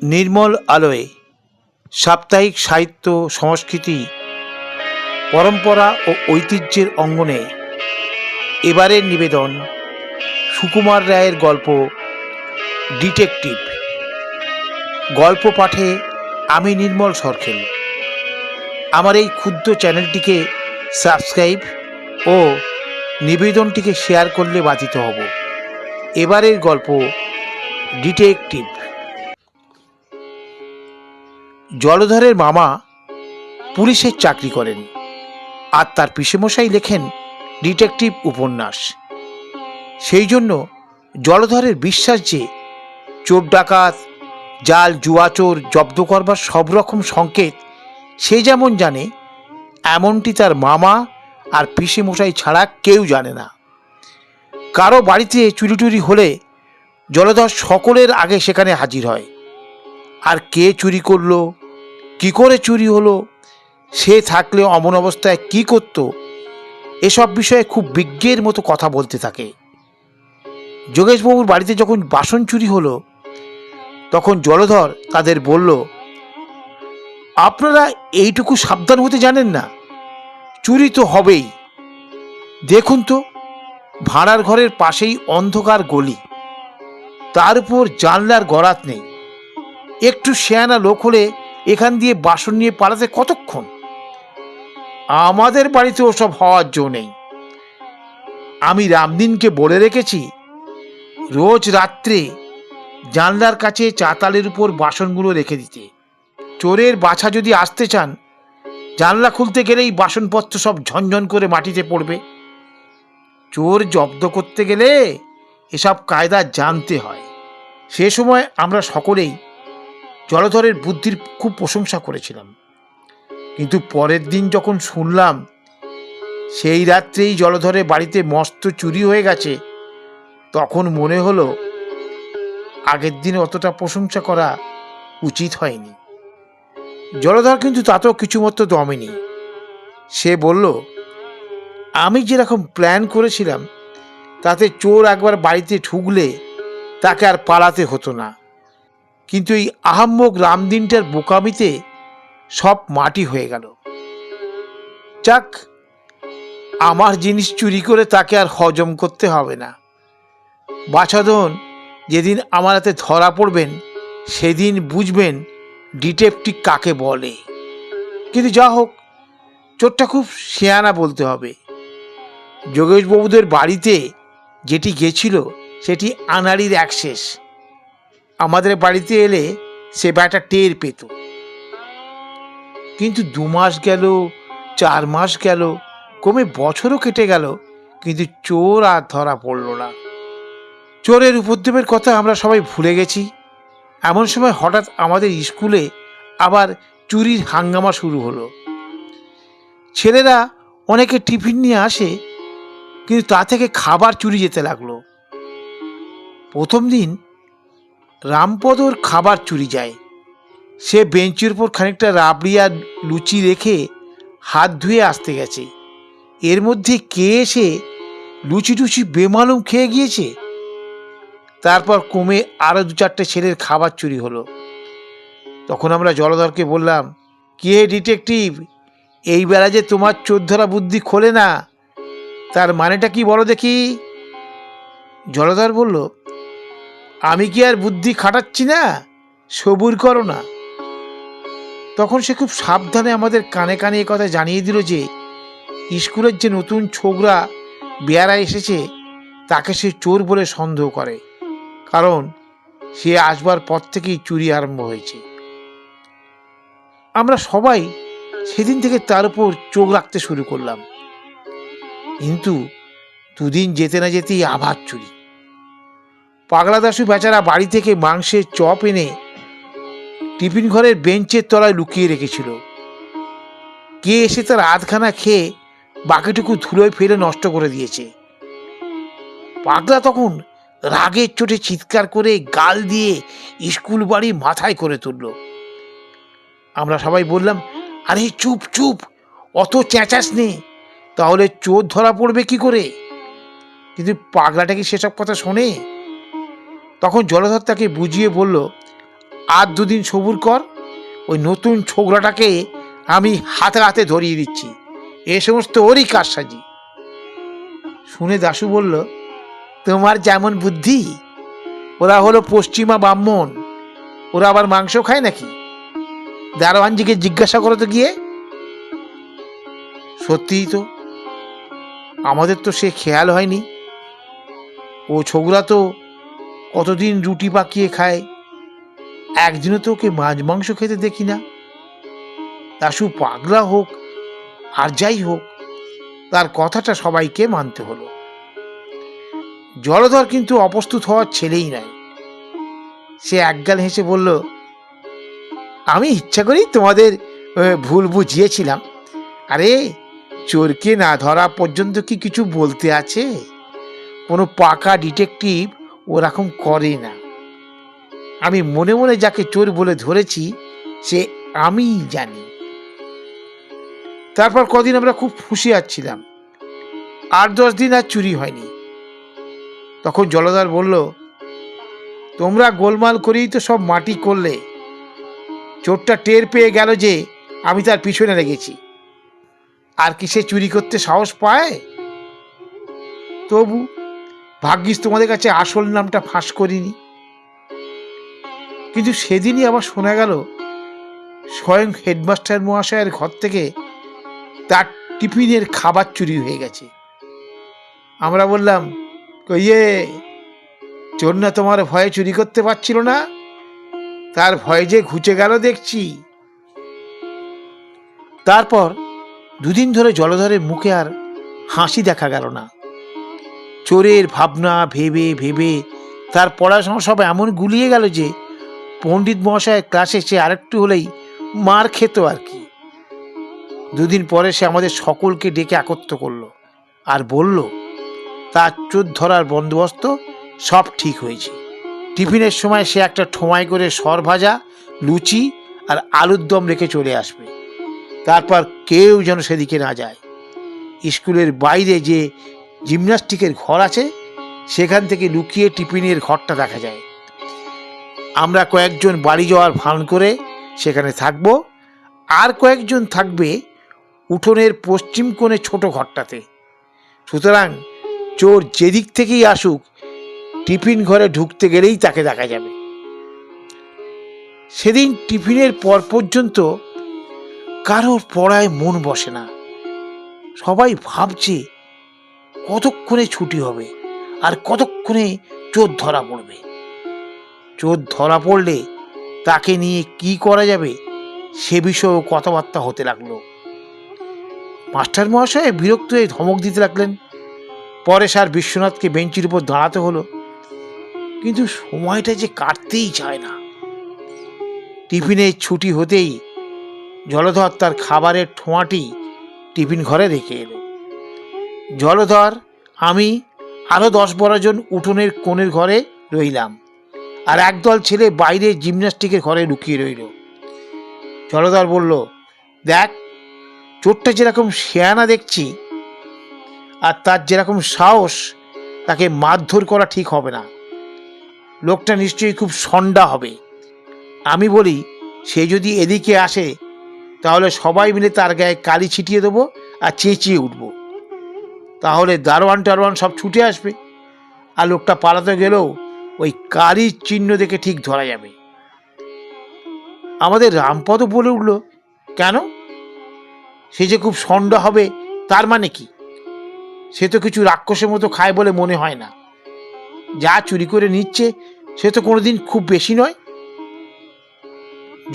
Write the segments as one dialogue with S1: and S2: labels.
S1: নির্মল আলোয় সাপ্তাহিক সাহিত্য, সংস্কৃতি, পরম্পরা ও ঐতিহ্যের অঙ্গনে এবারের নিবেদন সুকুমার রায়ের গল্প ডিটেকটিভ। গল্প পাঠে আমি নির্মল সরখেল। আমার এই ক্ষুদ্র চ্যানেলটিকে সাবস্ক্রাইব ও নিবেদনটিকে শেয়ার করলে বাধিত হব। এবারের গল্প ডিটেকটিভ। জলধরের মামা পুলিশের চাকরি করেন, আর তার পিসেমশাই লেখেন ডিটেকটিভ উপন্যাস। সেই জন্য জলধরের বিশ্বাস যে চোর ডাকাত, জাল জুয়াচোর জব্দ করবার সব রকম সংকেত সে যেমন জানে, এমনটি তার মামা আর পিসেমশাই ছাড়া কেউ জানে না। কারো বাড়িতে চুরি টুরি হলে জলধর সকলের আগে সেখানে হাজির হয়। আর কে চুরি করলো, কি করে চুরি হলো, সে থাকলে অমন অবস্থায় কি করত, এসব বিষয়ে খুব বিজ্ঞের মতো কথা বলতে থাকে। যোগেশবাবুর বাড়িতে যখন বাসন চুরি হলো, তখন জলধর তাদের বলল, আপনারা এইটুকু সাবধান হতে জানেন না? চুরি তো হবেই। দেখুন তো, ভাড়ার ঘরের পাশেই অন্ধকার গলি, তার উপর জানলার গরাত নেই। একটু শেয়ানা লোক হলে এখান দিয়ে বাসন নিয়ে পালাতে কতক্ষণ? আমাদের বাড়িতে ওসব হওয়ার জো নেই। আমি রামদিনকে বলে রেখেছি, রোজ রাত্রে জানলার কাছে চাতালের উপর বাসনগুলো রেখে দিতে। চোরের বাছা যদি আসতে চান, জানলা খুলতে গেলেই বাসনপত্র সব ঝনঝন করে মাটিতে পড়বে। চোর জব্দ করতে গেলে এসব কায়দা জানতে হয়। সে সময় আমরা সকলেই জলধরের বুদ্ধির খুব প্রশংসা করেছিলাম। কিন্তু পরের দিন যখন শুনলাম সেই রাত্রেই জলধরের বাড়িতে মস্ত চুরি হয়ে গেছে, তখন মনে হলো আগের দিন অতটা প্রশংসা করা উচিত হয়নি। জলধর কিন্তু তাতেও কিছুমাত্র দমেনি। সে বলল, আমি যেরকম প্ল্যান করেছিলাম তাতে চোর একবার বাড়িতে ঢুকলে তাকে আর পালাতে হতো না। কিন্তু এই আহাম্মক রামদিনটার বোকামিতে সব মাটি হয়ে গেল। যাক, আমার জিনিস চুরি করে তাকে আর হজম করতে হবে না। বাছাধন যেদিন আমার হাতে ধরা পড়বেন, সেদিন বুঝবেন ডিটেকটিভ কাকে বলে। কিন্তু যা হোক, চোরটা খুব শেয়ানা বলতে হবে। যোগেশবাবুদের বাড়িতে যেটি গেছিল সেটি আনাড়ির অ্যাক্সেস। আমাদের বাড়িতে এলে সে ব্যাটা টের পেত। কিন্তু 2 মাস গেল, 4 মাস গেল, কমে বছরও কেটে গেল, কিন্তু চোর আর ধরা পড়ল না। চোরের উপদ্রবের কথা আমরা সবাই ভুলে গেছি। এমন সময় হঠাৎ আমাদের স্কুলে আবার চুরির হাঙ্গামা শুরু হলো। ছেলেরা অনেকে টিফিন নিয়ে আসে, কিন্তু তা থেকে খাবার চুরি যেতে লাগলো। প্রথম দিন রামপদর খাবার চুরি যায়। সে বেঞ্চের উপর খানিকটা রাবড়ি আর লুচি রেখে হাত ধুয়ে আসতে গেছে। এর মধ্যে কে এসে লুচি টুচি বেমালুম খেয়ে গিয়েছে। তারপর কমে আরো 2-4টে ছেলের খাবার চুরি হলো। তখন আমরা জলধরকে বললাম, কে ডিটেকটিভ, এই বেলা যে তোমার চোর ধরা বুদ্ধি খোলে না, তার মানেটা কি বলো দেখি? জলধর বলল, আমি কি আর বুদ্ধি খাটাচ্ছি না, সবুর করো না। তখন সে খুব সাবধানে আমাদের কানে কানে এ কথা জানিয়ে দিল যে স্কুলের যে নতুন ছোকরা বেয়ারা এসেছে তাকে সে চোর বলে সন্দেহ করে, কারণ সে আসবার পর থেকেই চুরি আরম্ভ হয়েছে। আমরা সবাই সেদিন থেকে তার উপর চোখ রাখতে শুরু করলাম। কিন্তু 2 দিন যেতে না যেতেই আবার চুরি। পাগলা দাশু বেচারা বাড়ি থেকে মাংসের চপ এনে টিফিন ঘরের বেঞ্চের তলায় লুকিয়ে রেখেছিল। কে এসে তার আধখানা খেয়ে বাকিটুকু ধুলোয় ফেলে নষ্ট করে দিয়েছে। পাগলা তখন রাগের চোটে চিৎকার করে গাল দিয়ে স্কুল বাড়ি মাথায় করে তুলল। আমরা সবাই বললাম, আরে চুপ চুপ, অত চেঁচাস নে, তাহলে চোর ধরা পড়বে কি করে? কিন্তু পাগলাটা কি সেসব কথা শোনে? তখন জলধর তাকে বুঝিয়ে বলল, আর দুদিন সবুর কর, ওই নতুন ছোকরাটাকে আমি হাতে হাতে ধরিয়ে দিচ্ছি। এ সমস্ত ওরই কারসাজি। শুনে দাশু বলল, তোমার যেমন বুদ্ধি, ওরা হলো পশ্চিমা ব্রাহ্মণ, ওরা আবার মাংস খায় নাকি? দারোয়ানজিকে জিজ্ঞাসা করো তো গিয়ে। সত্যিই তো, আমাদের তো সে খেয়াল হয়নি। ও ছোকরা তো কতদিন রুটি পাকিয়ে খায়, একদিনও তো ওকে মাছ মাংস খেতে দেখি না। দাশু পাগলা হোক আর যাই হোক, তার কথাটা সবাইকে মানতে হলো। জলধর কিন্তু অপ্রস্তুত হওয়ার ছেলেই নয়। সে একগাল হেসে বলল, আমি ইচ্ছা করেই তোমাদের ভুল বুঝিয়েছিলাম। আরে, চোরকে না ধরা পর্যন্ত কি কিছু বলতে আছে? কোনো পাকা ডিটেকটিভ ওরকম করে না। আমি মনে মনে যাকে চোর বলে ধরেছি সে আমিই জানি। তারপর কদিন আমরা খুব হুঁশিয়ার ছিলাম। 8-10 দিন আর চুরি হয়নি। তখন জলধর বলল, তোমরা গোলমাল করেই তো সব মাটি করলে। চোরটা টের পেয়ে গেল যে আমি তার পিছনে লেগেছি, আর কি সে চুরি করতে সাহস পায়? তবু ভাগ্যিস তোমাদের কাছে আসল নামটা ফাঁস করিনি। কিন্তু সেদিনই আবার শোনা গেল স্বয়ং হেডমাস্টার মহাশয়ের ঘর থেকে তার টিফিনের খাবার চুরি হয়ে গেছে। আমরা বললাম, কইয়ে, চোর না তোমার ভয়ে চুরি করতে পারছিল না? তার ভয়ে যে ঘুচে গেল দেখছি। তারপর দুদিন ধরে জলধরের মুখে আর হাসি দেখা গেল না। চোরের ভাবনা ভেবে ভেবে তার পড়াশোনা সব এমন গুলিয়ে গেল যে পণ্ডিত মহাশয়ের ক্লাসে সে আরেকটু হলেই মার খেত আর কি। দুদিন পরে সে আমাদের সকলকে ডেকে একত্র করলো আর বলল, তার চোর ধরার বন্দোবস্ত সব ঠিক হয়েছে। টিফিনের সময় সে একটা ঠোঁয়ায় করে সর ভাজা, লুচি আর আলুর দম রেখে চলে আসবে। তারপর কেউ যেন সেদিকে না যায়। স্কুলের বাইরে যে জিমন্যাস্টিকের ঘর আছে সেখান থেকে লুকিয়ে টিফিনের ঘরটা দেখা যায়। আমরা কয়েকজন বাড়ি যাওয়ার ভান করে সেখানে থাকবো, আর কয়েকজন থাকবে উঠোনের পশ্চিম কোণে ছোট ঘরটাতে। সুতরাং চোর যেদিক থেকেই আসুক, টিফিন ঘরে ঢুকতে গেলেই তাকে দেখা যাবে। সেদিন টিফিনের পর পর্যন্ত কারোর পড়ায় মন বসে না। সবাই ভাবছে কতক্ষণে ছুটি হবে আর কতক্ষণে চোর ধরা পড়বে। চোর ধরা পড়লে তাকে নিয়ে কি করা যাবে সে বিষয়েও কথাবার্তা হতে লাগলো। মাস্টার মহাশয় বিরক্ত হয়ে ধমক দিতে লাগলেন। পরে স্যার বিশ্বনাথকে বেঞ্চির উপর দাঁড়াতে হলো। কিন্তু সময়টা যে কাটতেই চায় না। টিফিনের ছুটি হতেই জলধর তার খাবারের ঠোঁয়াটি টিফিন ঘরে রেখে এলো। জলধর, আমি আরো 10-12 জন উঠোনের কোণের ঘরে রইলাম, আর একদল ছেলে বাইরে জিমন্যাস্টিকের ঘরে লুকিয়ে রইল। জলধর বলল, দেখ, চোরটা যেরকম শেয়ানা দেখছি আর তার যেরকম সাহস, তাকে মারধর করা ঠিক হবে না। লোকটা নিশ্চয়ই খুব সন্ডা হবে। আমি বলি, সে যদি এদিকে আসে তাহলে সবাই মিলে তার গায়ে কালি ছিটিয়ে দেবো আর চেঁচিয়ে উঠব। তাহলে দারোয়ান টারোয়ান সব ছুটে আসবে, আর লোকটা পালাতে গেলেও ওই কালির চিহ্ন দেখে ঠিক ধরা যাবে। আমাদের রামপদ বলে উঠল, কেন? সে যে খুব সন্ডা হবে তার মানে কি? সে তো কিছু রাক্ষসের মতো খায় বলে মনে হয় না। যা চুরি করে নিচ্ছে সে তো কোনোদিন খুব বেশি নয়।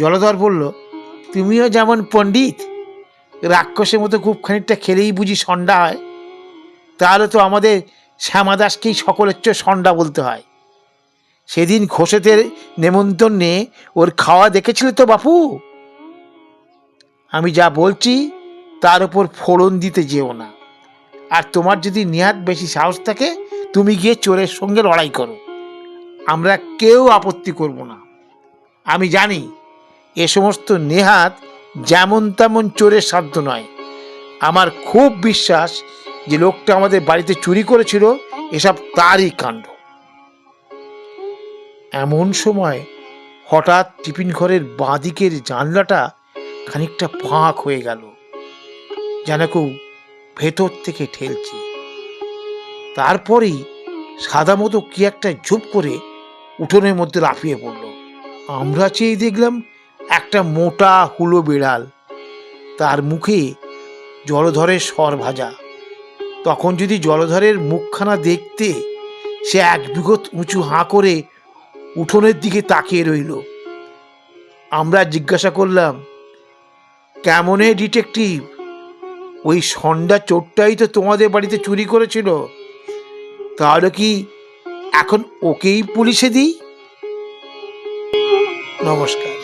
S1: জলধর বলল, তুমিও যেমন পণ্ডিত, রাক্ষসের মতো খুব খানিকটা খেলেই বুঝি সন্ডা হয়? তাহলে তো আমাদের শ্যামাদাসকেই সকলের চেয়ে সন্ডা বলতে হয়। সেদিন ঘোষেতের নেমন্তন্নে ওর খাওয়া দেখেছিলে তো বাপু? আমি যা বলছি তার উপর ফোড়ন দিতে যেও না। আর তোমার যদি নেহাত বেশি সাহস থাকে, তুমি গিয়ে চোরের সঙ্গে লড়াই করো, আমরা কেউ আপত্তি করব না। আমি জানি এ সমস্ত নেহাত যেমন তেমন চোরের সাধ্য নয়। আমার খুব বিশ্বাস যে লোকটা আমাদের বাড়িতে চুরি করেছিল এসব তারই কাণ্ড। এমন সময় হঠাৎ টিফিন ঘরের বাঁ দিকের জানলাটা খানিকটা ফাঁক হয়ে গেল, যেন কেউ ভেতর থেকে ঠেলছে। তারপরেই সাদা মতো কি একটা ঝুপ করে উঠোনের মধ্যে লাফিয়ে পড়ল। আমরা চেয়ে দেখলাম একটা মোটা হুলো বিড়াল, তার মুখে জলধরের সর ভাজা। তখন যদি জলধরের মুখখানা দেখতে, সে এক বিঘত উঁচু হাঁ করে উঠোনের দিকে তাকিয়ে রইল। আমরা জিজ্ঞাসা করলাম, কেমনে ডিটেকটিভ, ওই সন্ধ্যা চোরটাই তো তোমাদের বাড়িতে চুরি করেছিল, তাহলে কি এখন ওকেই পুলিশে দিই? নমস্কার।